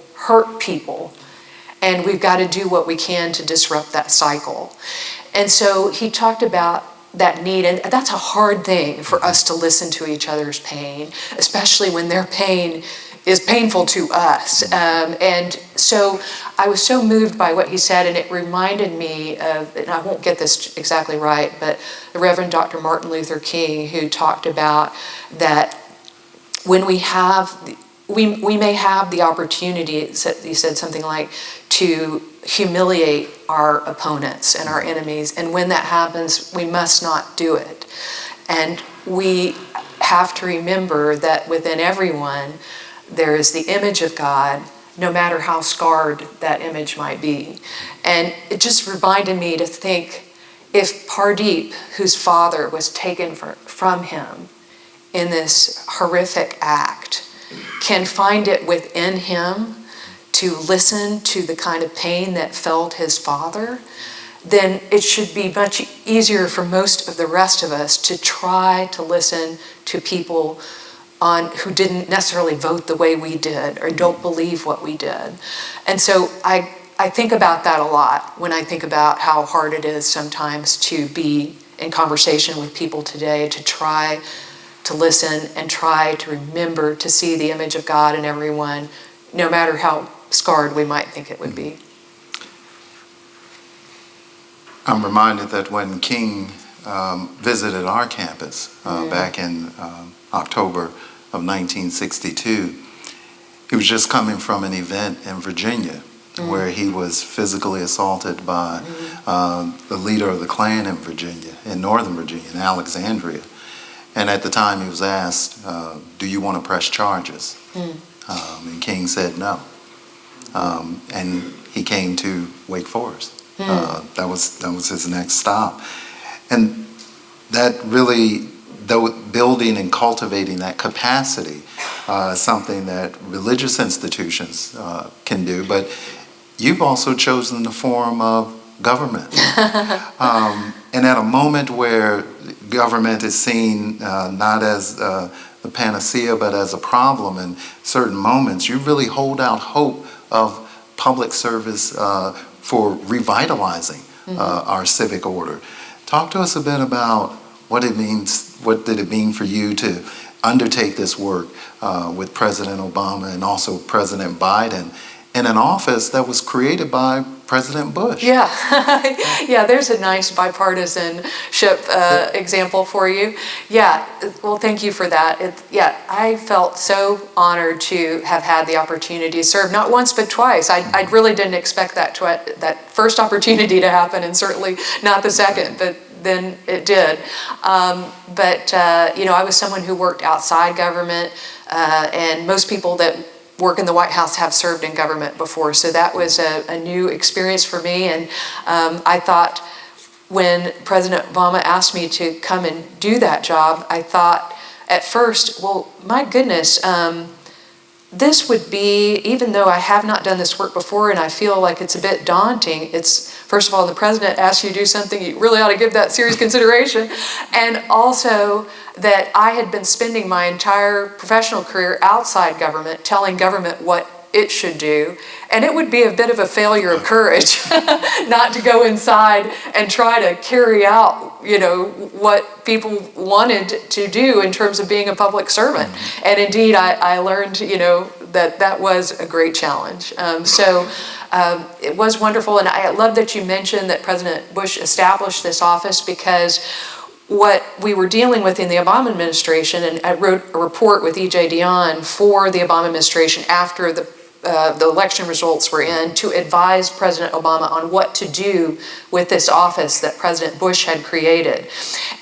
and we've got to do what we can to disrupt that cycle. And so he talked about that need, and that's a hard thing for us to listen to each other's pain, especially when their pain is painful to us. And so I was so moved by what he said, and it reminded me of, and I won't get this exactly right, but the Reverend Dr. Martin Luther King, who talked about that when we may have the opportunity, he said something like, to humiliate our opponents and our enemies, and when that happens, we must not do it. And we have to remember that within everyone, there is the image of God, no matter how scarred that image might be. And it just reminded me to think, if Pardeep, whose father was taken from him in this horrific act, can find it within him to listen to the kind of pain that felt his father, then it should be much easier for most of the rest of us to try to listen to people who didn't necessarily vote the way we did or don't believe what we did. And so I think about that a lot when I think about how hard it is sometimes to be in conversation with people today, to try to listen and try to remember to see the image of God in everyone, no matter how scarred we might think it would be. I'm reminded that when King visited our campus back in October of 1962, he was just coming from an event in Virginia where he was physically assaulted by the leader of the Klan in Virginia, in Northern Virginia, in Alexandria. And at the time he was asked, do you want to press charges? And King said no. And he came to Wake Forest. That was his next stop. And that really, building and cultivating that capacity is something that religious institutions can do, but you've also chosen the form of government. And at a moment where government is seen not as the panacea, but as a problem in certain moments, you really hold out hope of public service for revitalizing our civic order. Talk to us a bit about what it means. What did it mean for you to undertake this work with President Obama and also President Biden in an office that was created by President Bush? Yeah, yeah. There's a nice bipartisanship example for you. Yeah. Well, thank you for that. I felt so honored to have had the opportunity to serve, not once but twice. I really didn't expect that first opportunity to happen, and certainly not the second. But then it did. I was someone who worked outside government, and most people that work in the White House have served in government before, so that was a new experience for me. And I thought, when President Obama asked me to come and do that job, I thought at first, well, my goodness, this would be, even though I have not done this work before and I feel like it's a bit daunting, it's, first of all, the president asks you to do something, you really ought to give that serious consideration. And also that I had been spending my entire professional career outside government, telling government what it should do. And it would be a bit of a failure of courage not to go inside and try to carry out, what people wanted to do in terms of being a public servant. And indeed, I learned, that was a great challenge. It was wonderful. And I love that you mentioned that President Bush established this office, because what we were dealing with in the Obama administration, and I wrote a report with E.J. Dionne for the Obama administration after the the election results were in, to advise President Obama on what to do with this office that President Bush had created.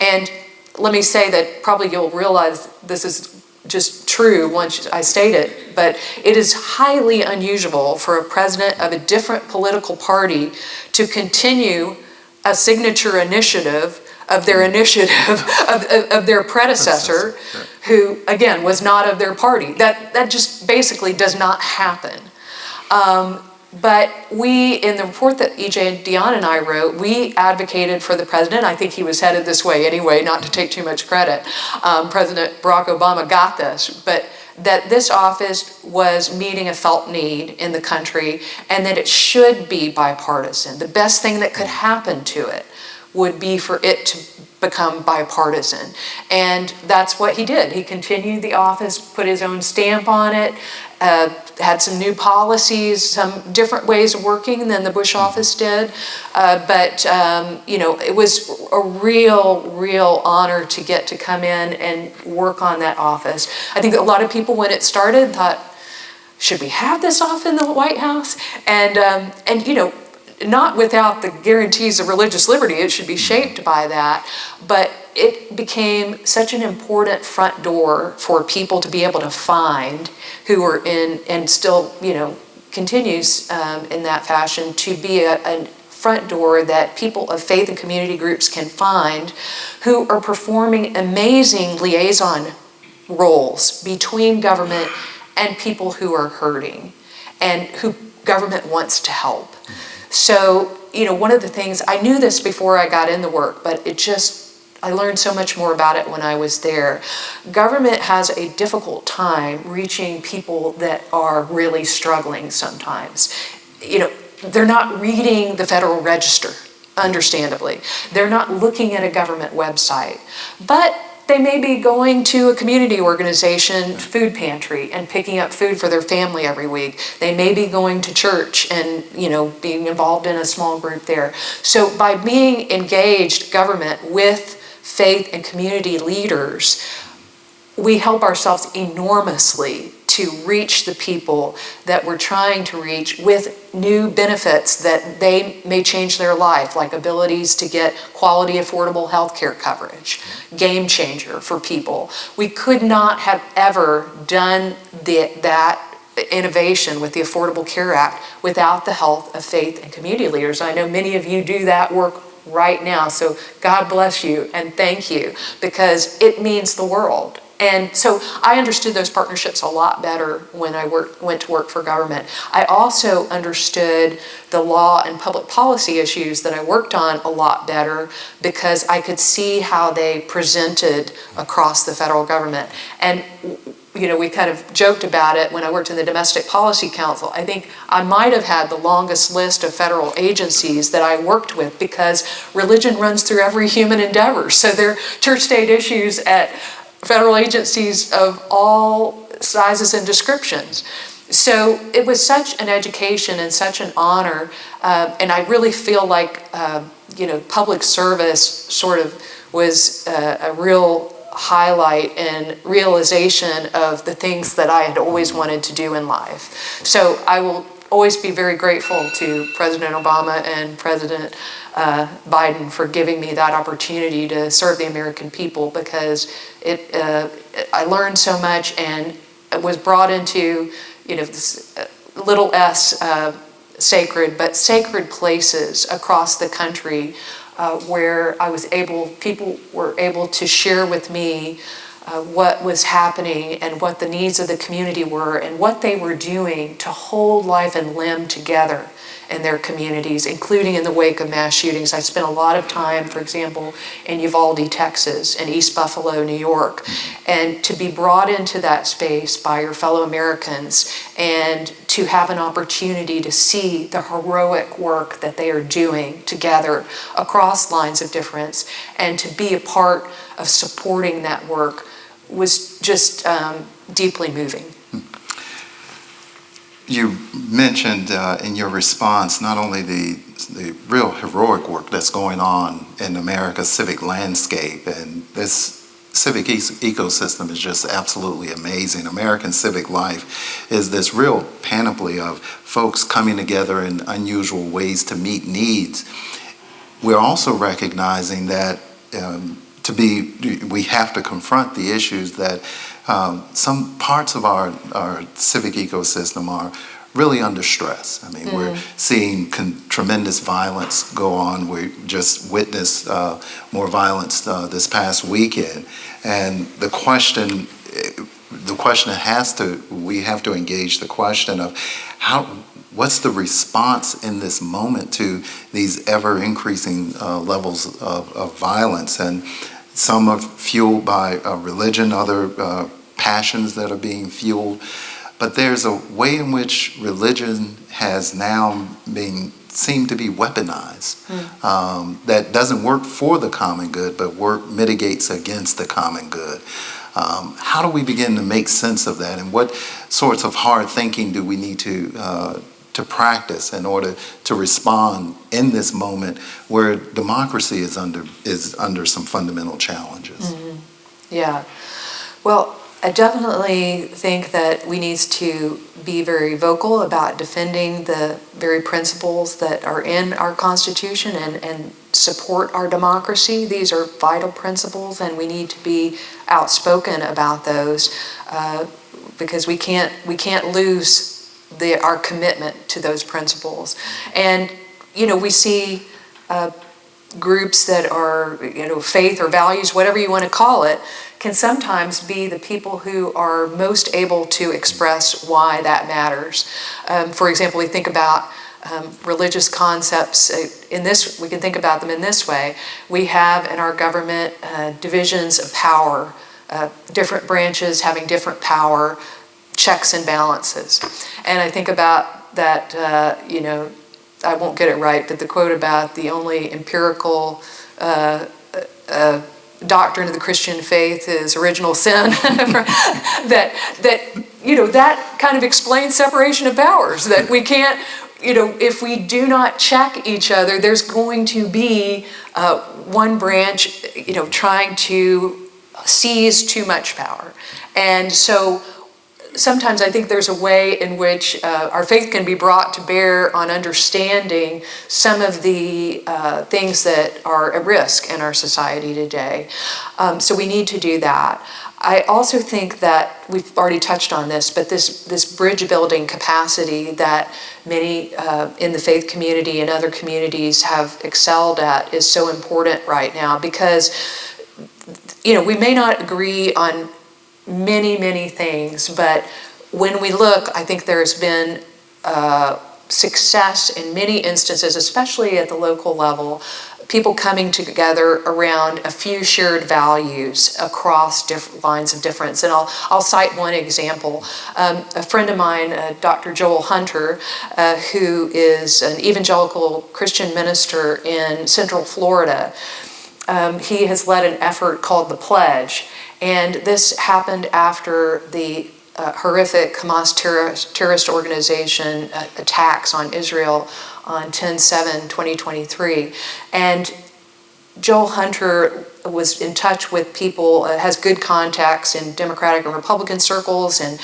And let me say that probably you'll realize this is just true once I state it, but it is highly unusual for a president of a different political party to continue a signature initiative of their of their predecessor, who again was not of their party. That just basically does not happen. But we, in the report that E.J. Dionne and I wrote, we advocated for the president. I think he was headed this way anyway, not to take too much credit. President Barack Obama got this, but that this office was meeting a felt need in the country and that it should be bipartisan. The best thing that could happen to it would be for it to become bipartisan. And that's what he did. He continued the office, put his own stamp on it, had some new policies, some different ways of working than the Bush office did. But it was a real honor to get to come in and work on that office. I think a lot of people, when it started, thought, should we have this off in the White House? And not without the guarantees of religious liberty. It should be shaped by that. But it became such an important front door for people to be able to find, who were in, and still, continues in that fashion, to be a front door that people of faith and community groups can find, who are performing amazing liaison roles between government and people who are hurting and who government wants to help. So, one of the things, I knew this before I got in the work, but I learned so much more about it when I was there. Government has a difficult time reaching people that are really struggling sometimes. They're not reading the Federal Register, understandably. They're not looking at a government website. But they may be going to a community organization food pantry and picking up food for their family every week. They may be going to church and, being involved in a small group there. So by being engaged government with faith and community leaders, we help ourselves enormously to reach the people that we're trying to reach with new benefits that they may change their life, like abilities to get quality, affordable health care coverage. Game changer for people. We could not have ever done that innovation with the Affordable Care Act without the help of faith and community leaders. I know many of you do that work right now, so God bless you and thank you, because it means the world. And so I understood those partnerships a lot better when I went to work for government. I also understood the law and public policy issues that I worked on a lot better, because I could see how they presented across the federal government. And we kind of joked about it when I worked in the Domestic Policy Council. I think I might have had the longest list of federal agencies that I worked with, because religion runs through every human endeavor. So there are church-state issues at federal agencies of all sizes and descriptions. So it was such an education and such an honor, and I really feel like public service sort of was a real highlight and realization of the things that I had always wanted to do in life. So I will always be very grateful to President Obama and President Biden for giving me that opportunity to serve the American people, because I learned so much and was brought into this little s sacred, but sacred places across the country, where people were able to share with me what was happening and what the needs of the community were and what they were doing to hold life and limb together in their communities, including in the wake of mass shootings. I spent a lot of time, for example, in Uvalde, Texas, and East Buffalo, New York, and to be brought into that space by your fellow Americans and to have an opportunity to see the heroic work that they are doing together across lines of difference, and to be a part of supporting that work was just deeply moving. You mentioned in your response not only the real heroic work that's going on in America's civic landscape, and this civic ecosystem is just absolutely amazing. American civic life is this real panoply of folks coming together in unusual ways to meet needs. We're also recognizing that we have to confront the issues that some parts of our civic ecosystem are really under stress. I mean, we're seeing tremendous violence go on. We just witnessed more violence this past weekend. And we have to engage the question of what's the response in this moment to these ever increasing levels of violence? And some are fueled by religion, other passions that are being fueled. But there's a way in which religion has now seemed to be weaponized that doesn't work for the common good, but mitigates against the common good. How do we begin to make sense of that, and what sorts of hard thinking do we need to practice in order to respond in this moment where democracy is under some fundamental challenges? Mm-hmm. Yeah. Well, I definitely think that we need to be very vocal about defending the very principles that are in our Constitution and support our democracy. These are vital principles, and we need to be outspoken about those because we can't lose our commitment to those principles. And we see groups that are faith or values, whatever you want to call it, can sometimes be the people who are most able to express why that matters. For example, we think about religious concepts we can think about them in this way. We have in our government divisions of power, different branches having different power, checks and balances. And I think about that, I won't get it right, but the quote about the only empirical doctrine of the Christian faith is original sin. that kind of explains separation of powers, that we can't, if we do not check each other, there's going to be one branch, trying to seize too much power. And so sometimes I think there's a way in which our faith can be brought to bear on understanding some of the things that are at risk in our society today. So we need to do that. I also think that we've already touched on this, but this bridge building capacity that many in the faith community and other communities have excelled at is so important right now, because we may not agree on many things, but when we look, I think there's been success in many instances, especially at the local level, people coming together around a few shared values across different lines of difference. And I'll cite one example. A friend of mine, Dr. Joel Hunter, who is an evangelical Christian minister in Central Florida, he has led an effort called The Pledge. And this happened after the horrific Hamas terrorist organization attacks on Israel on 10/7/2023. And Joel Hunter was in touch with people, has good contacts in Democratic and Republican circles and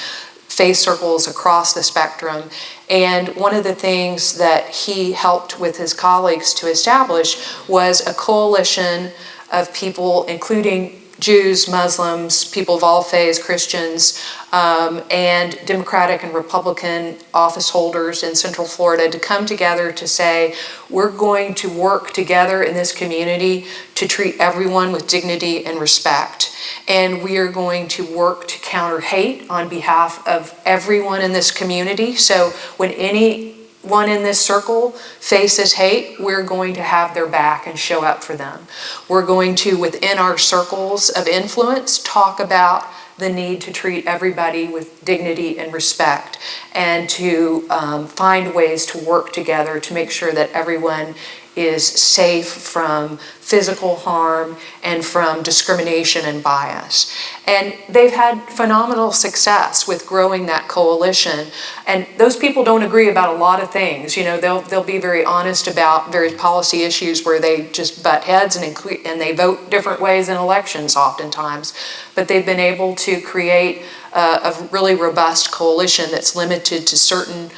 faith circles across the spectrum. And one of the things that he helped with his colleagues to establish was a coalition of people, including Jews, Muslims, people of all faiths, Christians, and Democratic and Republican office holders in Central Florida to come together to say, we're going to work together in this community to treat everyone with dignity and respect. And we are going to work to counter hate on behalf of everyone in this community. So when anyone in this circle faces hate, we're going to have their back and show up for them. We're going to, within our circles of influence, talk about the need to treat everybody with dignity and respect, and to find ways to work together to make sure that everyone is safe from physical harm and from discrimination and bias. And they've had phenomenal success with growing that coalition. And those people don't agree about a lot of things. You know, they'll be very honest about various policy issues where they just butt heads and they vote different ways in elections oftentimes. But they've been able to create a really robust coalition that's limited to certain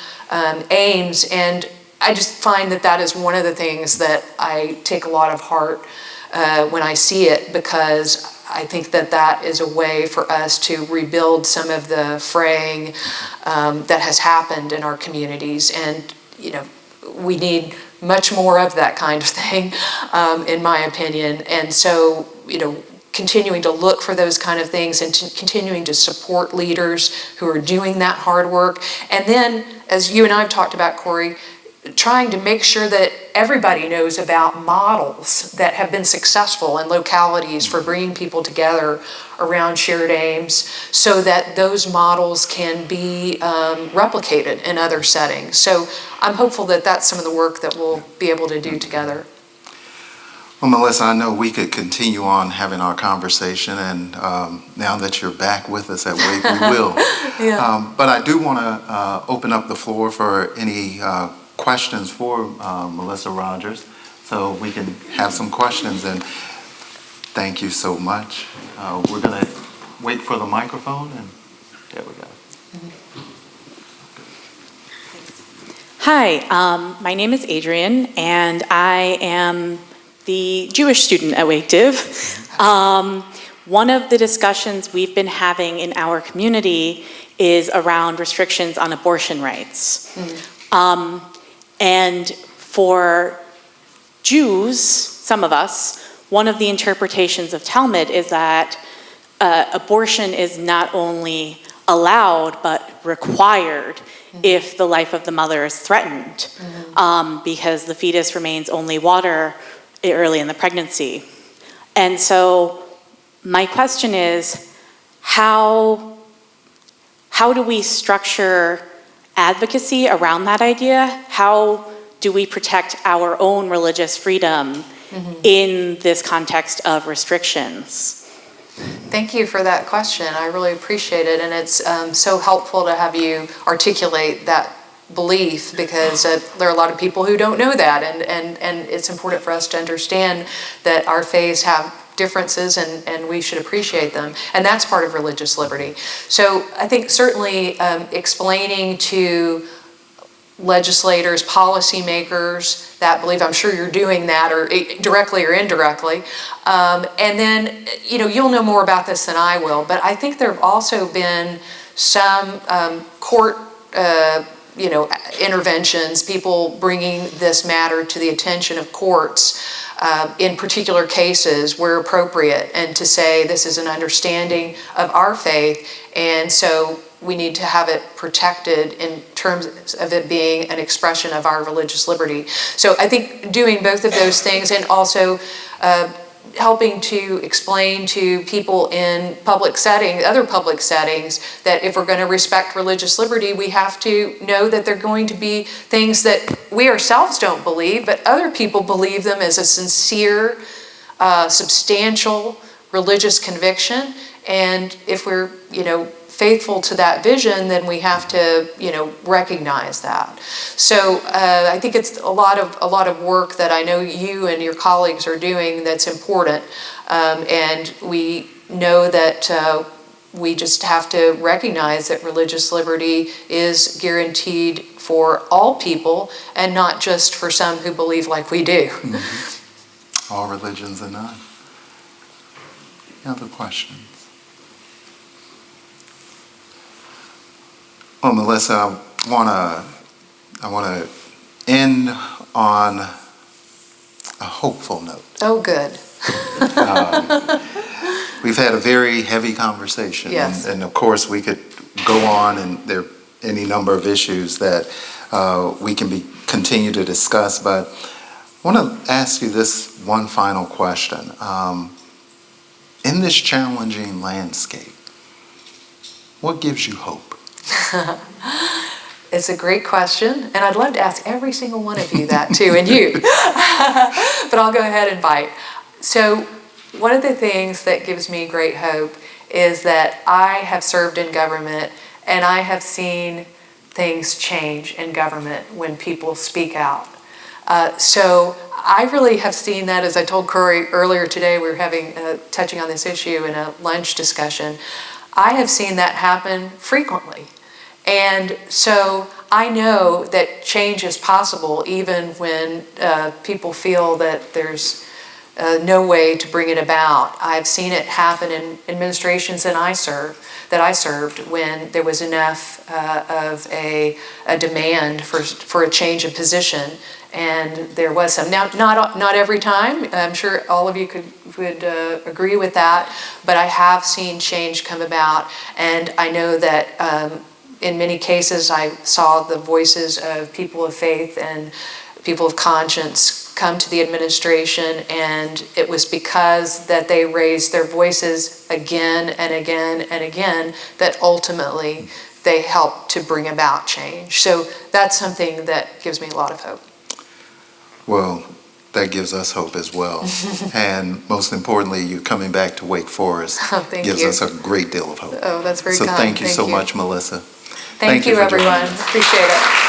aims. And I just find that is one of the things that I take a lot of heart when I see it, because I think that is a way for us to rebuild some of the fraying that has happened in our communities. And, you know, we need much more of that kind of thing, in my opinion. And so, you know, continuing to look for those kind of things and continuing to support leaders who are doing that hard work. And then, as you and I have talked about, Corey, trying to make sure that everybody knows about models that have been successful in localities for bringing people together around shared aims, so that those models can be replicated in other settings. So I'm hopeful that that's some of the work that we'll be able to do together. Well, Melissa, I know we could continue on having our conversation, and now that you're back with us at Wake, we will. Yeah. But I do want to open up the floor for any questions for Melissa Rogers, so we can have some questions. And thank you so much. We're going to wait for the microphone, and there we go. Hi, my name is Adrian, and I am the Jewish student at Wake Div. One of the discussions we've been having in our community is around restrictions on abortion rights. And for Jews, some of us, one of the interpretations of Talmud is that abortion is not only allowed but required if the life of the mother is threatened, because the fetus remains only water early in the pregnancy. And so my question is, how do we structure advocacy around that idea? How do we protect our own religious freedom in this context of restrictions? Thank you for that question. I really appreciate it. And it's so helpful to have you articulate that belief, because there are a lot of people who don't know that. And it's important for us to understand that our faiths have differences and we should appreciate them. And that's part of religious liberty. So I think certainly explaining to legislators, policymakers that believe, I'm sure you're doing that, or directly or indirectly. And then, you know, you'll know more about this than I will, but I think there have also been some court interventions, people bringing this matter to the attention of courts in particular cases where appropriate, and to say this is an understanding of our faith, and so we need to have it protected in terms of it being an expression of our religious liberty. So I think doing both of those things, and also helping to explain to people in public settings, other public settings, that if we're going to respect religious liberty, we have to know that there are going to be things that we ourselves don't believe, but other people believe them as a sincere, substantial religious conviction. And if we're, faithful to that vision, then we have to, recognize that. So I think it's a lot of work that I know you and your colleagues are doing that's important, and we know that we just have to recognize that religious liberty is guaranteed for all people, and not just for some who believe like we do. Mm-hmm. All religions and none. Any other questions? Well, Melissa, I want to end on a hopeful note. Oh, good. We've had a very heavy conversation, yes. and of course we could go on, and there are any number of issues that we can continue to discuss. But I want to ask you this one final question. In this challenging landscape, what gives you hope? It's a great question, and I'd love to ask every single one of you that too, and you. But I'll go ahead and bite. So one of the things that gives me great hope is that I have served in government, and I have seen things change in government when people speak out. So I really have seen that, as I told Corey earlier today, we were touching on this issue in a lunch discussion. I have seen that happen frequently. And so I know that change is possible even when people feel that there's no way to bring it about. I've seen it happen in administrations that I served when there was enough of a demand for a change of position, and there was some. Now, not every time. I'm sure all of you would agree with that, but I have seen change come about, and I know that in many cases I saw the voices of people of faith and people of conscience come to the administration, and it was because that they raised their voices again and again and again that ultimately they helped to bring about change. So that's something that gives me a lot of hope. Well, that gives us hope as well. And most importantly, you coming back to Wake Forest gives us a great deal of hope. Oh, that's very kind. kind. So thank you so much, Melissa. Thank you, for joining everyone. us. Appreciate it.